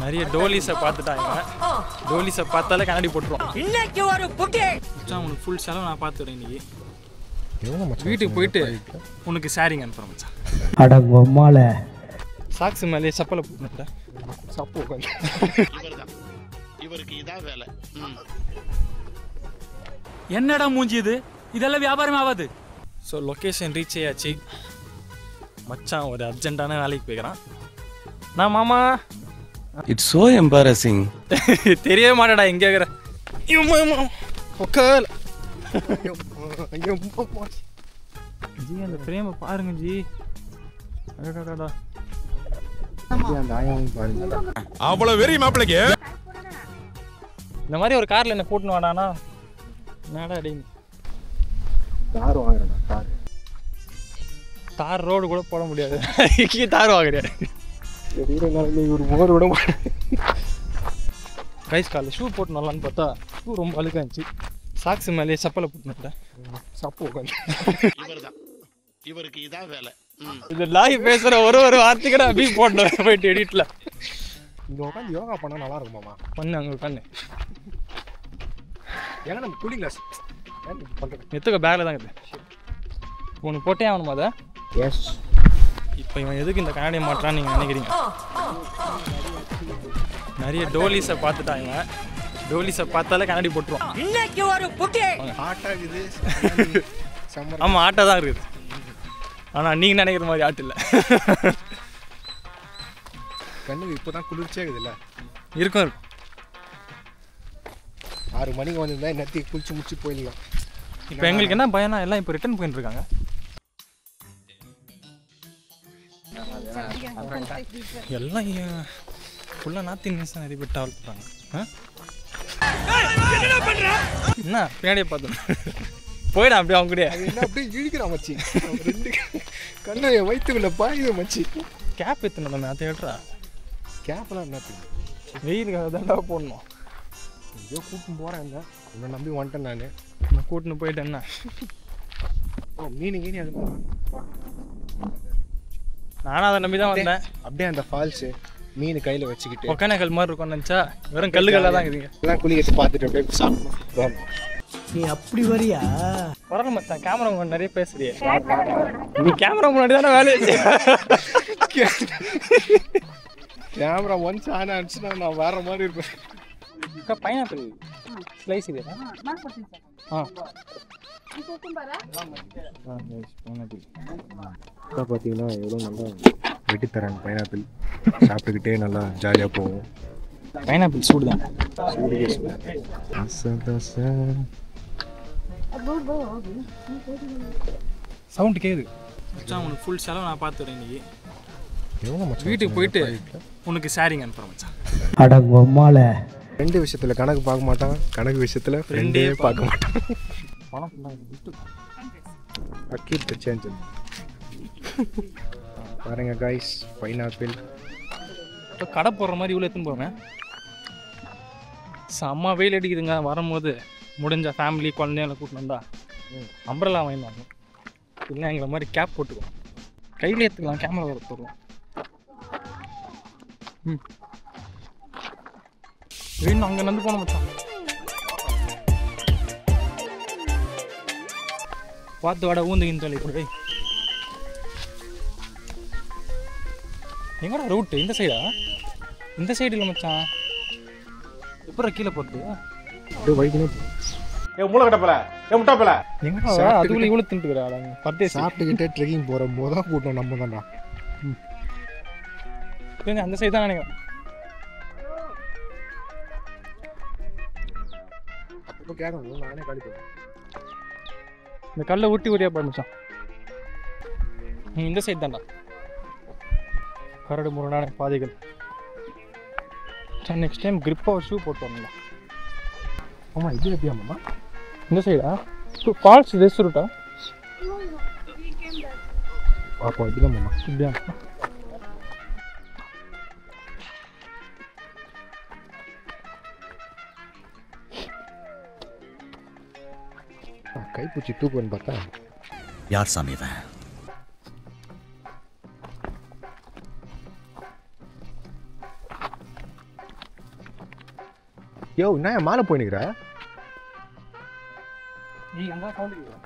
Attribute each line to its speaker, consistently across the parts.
Speaker 1: நிறைய டோலிஸை பார்த்துட்டாங்க. டோலிஸை பார்த்தாலே கண்ணாடி போட்டுருவோம். இன்னைக்கு ஒரு புட்டி மச்சான், உனக்கு ஃபுல் செலவு நான் பார்த்துக்கிறேன். இன்னைக்கு வீட்டுக்கு போயிட்டு உனக்கு ஷேரிங் அனுப்புகிறேன் மச்சான்.
Speaker 2: அடங்கம்மால
Speaker 1: சாக்ஸ் மேலே சப்பலை போட்டுட்டேன். சப்பு உட்காந்து
Speaker 3: இவருக்கு இதான் வேலை.
Speaker 1: என்னடா மூஞ்சி இது? இதெல்லாம் வியாபாரம் ஆகாது. ஸோ லொக்கேஷன் ரீச் ஆயாச்சு. மச்சான் ஒரு அர்ஜென்ட்டான வேலைக்கு போய்க்கிறான். நான் மாமா
Speaker 3: இட்ஸ் சோ எம்பாரசிங்.
Speaker 1: தெரியவே மாட்டேடா எங்கே இருக்கிற உட்கால் ஜி. அந்த ஃப்ரேமை பாருங்க ஜி. அடடா
Speaker 4: அவ்வளவு வெறி மாப்பிளைக்கு.
Speaker 1: இந்த மாதிரி ஒரு காரில் என்ன கூட்டின்னு வாடானா என்னடா அடி.
Speaker 2: கார் வாங்குறேன். கார்
Speaker 1: தார் ரோடு கூட போட முடியாது. தார் வாங்குறேன்.
Speaker 2: ஒரு மோர் விட
Speaker 1: கைஸ் காலில் ஷூ போட்டு நல்லான்னு பார்த்தா ஷூ ரொம்ப அழுக்காக இருந்துச்சு. சாக்ஸ் மேலே சப்பலை போட்டுட்டேன். சப்பு உட்காந்து
Speaker 3: இவருக்கு இதான் வேலை.
Speaker 1: இந்த லாய் பேசுகிற ஒரு வார்த்தைக்கு பீஸ் போட்டேன் போயிட்டு எடிட்டில்.
Speaker 2: இங்கே உட்காந்து யோகா பண்ணால் நல்லா இருக்குமாமா.
Speaker 1: பண்ணு அங்கே உட்காந்து.
Speaker 2: ஏன்னா நம்ம கூலிங் கிளாஸ்
Speaker 1: எத்துக்க பேக்கில் தான் இருக்குது. உனக்கு போட்டே ஆகணுமா அதை?
Speaker 2: எஸ்.
Speaker 1: இப்போ இவன் எதுக்கு இந்த கண்ணாடியை மாட்டான்னு நீங்கள் நினைக்கிறீங்க? நிறைய டோலிஸை பார்த்துட்டாங்க. டோலிஸை பார்த்தாலே கண்ணாடி போட்டுருவோம். இன்னைக்கு ஒரு புட்டி
Speaker 2: ஆட்டாகுது.
Speaker 1: ஆமாம், ஆட்டாக தான் இருக்குது. ஆனால் நீங்கள் நினைக்கிற மாதிரி ஆட்டு இல்லை.
Speaker 2: கண்ணுக்கு இப்போ தான் குளிர்ச்சியாக இருக்குதுல்ல.
Speaker 1: இருக்கும்.
Speaker 2: 6 மணிக்கு வந்திருந்தா நேரத்துக்கு குளிச்சு முடிச்சு போயிடலாம்.
Speaker 1: இப்போ எங்களுக்கு என்ன பயனா, எல்லாம் இப்போ ரிட்டர்ன் போயிட்டு இருக்காங்க. எல்லாம் ஃபுல்லாக நார்த் இந்தியன்ஸ் நிறைய பேர் ட்ராவல் பண்ணுறாங்க. என்ன பின்னாடியே பார்த்தோம் போயிடா அப்படியே அவங்க கூட.
Speaker 2: என்ன அப்படியே இழுக்கிறான் மச்சி. 2 கண்ணை வயிற்றுக்குள்ள பாயுது மச்சி.
Speaker 1: கேப் எத்தனை நம்ம அதை எடுறா.
Speaker 2: கேப்லாம் என்ன
Speaker 1: வெயிலுக்காக தான்டா போடணும்.
Speaker 2: ஐயோ கூட்டின்னு போகிறேன். உன்னை நம்பி வந்துட்டேன் நான்.
Speaker 1: நான் கூட்டின்னு போயிட்டேன். என்ன
Speaker 2: மீன் கீனி அது
Speaker 1: நானும் அதை நம்பி தான் வந்தேன்.
Speaker 2: அப்படியே அந்த ஃபால்ஸு மீன் கையில் வச்சுக்கிட்டு
Speaker 1: ஒக்கேனக்கல் மாதிரி இருக்கும்னு நினச்சா வெறும் கல்லுகளாக தான் இருக்குதுங்க.
Speaker 2: எல்லாம் குளிக்கட்டு பார்த்துட்டு அப்படியே சாப்பிடணும்.
Speaker 5: நீ அப்படி வரியா?
Speaker 1: பரவாயில்ல மச்சான், கேமரா முன்னாடி நிறைய பேசுறியே. நீ கேமரா முன்னாடி தானே வேலையை
Speaker 2: கேமரா ஒன்ஸ் ஆன் ஆச்சுன்னா நான் வேற மாதிரி இருப்பேன்.
Speaker 1: பைனாப்பிள் ஸ்லைஸ் இது.
Speaker 2: பார்த்தீங்கன்னா எவ்வளோ நல்லா வெட்டி தராங்க பைனாப்பிள். சாப்பிட்டுக்கிட்டே நல்லா ஜாலியாக போவோம்.
Speaker 1: பைனாப்பிள் சூடு தான். சவுண்ட் கேது மச்சான். உனக்கு ஃபுல் செலவு நான் பார்த்துக்கிறேன். இன்னைக்கு வீட்டுக்கு போயிட்டு உனக்கு ஷேரிங் அனுப்புகிறேன் மச்சான்.
Speaker 2: அடங்கம்மால 2 விஷயத்தில் கணக்கு பார்க்க மாட்டான். கணக்கு விஷயத்தில் ஃப்ரெண்டே பார்க்க மாட்டான்.
Speaker 1: பணம் ஃபுல்லாக
Speaker 2: அக்கீட் சேஞ்ச் பாருங்க காய்ஸ். பைனாப்பிள்
Speaker 1: இப்போ கடை போடுற மாதிரி இவ்வளோ எடுத்துன்னு போவேன். செம்ம வெயில் அடிக்குதுங்க. வரும்போது முடிஞ்ச ஃபேமிலி குழந்தைங்களை கூட்டின்னு வந்தா அம்பரலா வாங்கிடுவாங்க. இல்லை எங்களை மாதிரி கேப் போட்டுக்குவோம். கையில் எடுத்துக்கலாம். கேமரா வர போடுவோம். வேணும் அங்கே நந்து போன மச்சான். பார்த்து வாடா ஊந்துகின்னு சொல்லி கூட. எங்கடா ரூட்டு? இந்த சைடா? இந்த சைடு இல்லை மச்சான். எப்படா கீழே போட்டு அதுக்குள்ள இவ்வளோ தின்ட்டுக்கிறாங்க. பர்தே
Speaker 2: சாப்பிட்டுக்கிட்டே ட்ரெக்கிங் போகிற போது தான் கூட்டம் நம்ம தான்டா.
Speaker 1: அந்த சைடு தான் நினைக்கிறேன்.
Speaker 2: அப்போ கேட்கணும். நானே காலி போட்டேன்.
Speaker 1: இந்த கல்லை ஊட்டி ஊரியா பண்ணிச்சான். இந்த சைடு தான்டா. கரடு முரடான பாதைகள். சார் நெக்ஸ்ட் டைம் கிரிப்பாக ஷூ போட்டு வரணும்ல.
Speaker 2: ஆமாம் இது எப்படியாம்மா?
Speaker 1: இந்த சைடா ஃபால்ஸ் this ரூட்டா?
Speaker 2: அப்போ இதுதான் மாமா.
Speaker 1: இப்படியா?
Speaker 2: கைப்பூச்சி தூக்குன்னு பார்த்தா
Speaker 5: யார் சாமி இவன்?
Speaker 2: யோ நான் மேலே போயினுக்கிற
Speaker 1: நீ அங்கே சவுண்டு கேட்குறேன்.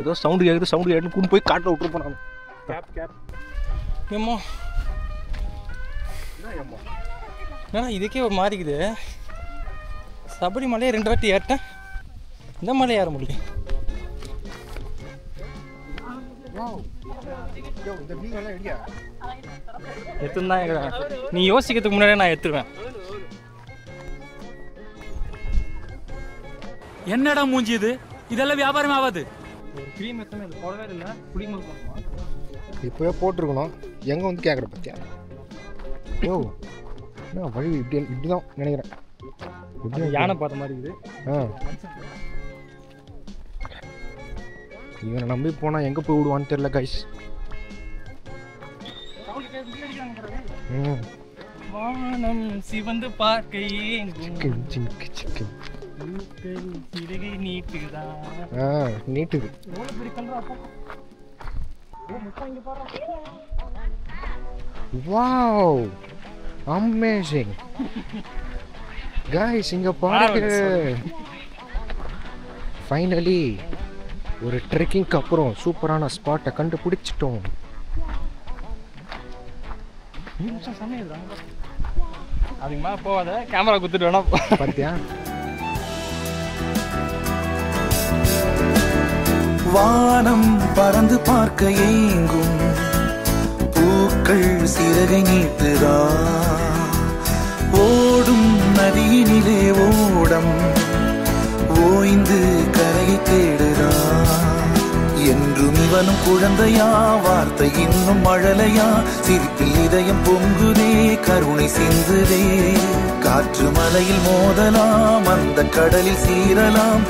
Speaker 2: ஏதோ சவுண்டு கேட்குன்னு கூண்டு போய் காட்டில் விட்டுருப்போம் நான்.
Speaker 1: கேப் ஏம்மா ஏன்னா இதுக்கே ஒரு மாறிக்குது. சபரிமலையை 2 வாட்டி ஏறிட்டேன், இந்த மலை ஏற முடியும். எத்துந்தான் நீ யோசிக்கிறதுக்கு முன்னாடியே நான் எடுத்துருவேன்.
Speaker 6: என்னடா மூஞ்சி இது? இதெல்லாம் வியாபாரம் ஆகாது.
Speaker 1: ஒரு க்ரீம் எத்தனை இது போடவே இல்லை, குடிமல் பண்ணுமா?
Speaker 2: இப்போவே போட்டிருக்கணும். எங்கே வந்து கேட்குற பத்தியா? யோ என்ன வழி இப்படி தான் நினைக்கிறேன்.
Speaker 1: யானை பார்த்த மாதிரி இருக்குது.
Speaker 2: இவனை நம்பி போனால் எங்கே போய் விடுவான்னு தெரியல கைஸ்.
Speaker 1: வானம் சிவந்து பார்க்க
Speaker 2: நீட்டுது. வாவ் அமேசிங் கைஸ், இங்க பாருங்க. ஃபைனலி ஒரு ட்ரெக்கிங்க்கு அப்புறம் சூப்பரான ஸ்பாட்டை கண்டுபிடிச்சிட்டோம்.
Speaker 1: அதுக்கு மேலே போகாத, கேமரா குத்துட்டு வேணா
Speaker 2: பார்த்தியா?
Speaker 7: வானம் பறந்து பார்க்க ஏங்கும், பூக்கள் சிறகை நீட்டுதா, ஓடும் நதியினிலே ஓடம் ஓய்ந்து கரையை தேடுதா. என்றும் இவனும் குழந்தையா, வார்த்தை இன்னும் மழலையா, சிரிப்பில் இதயம் பொங்குதே, கருணை சிந்துதே. காற்று மலையில் மோதலாம், அந்த கடலில் சீரலாம்.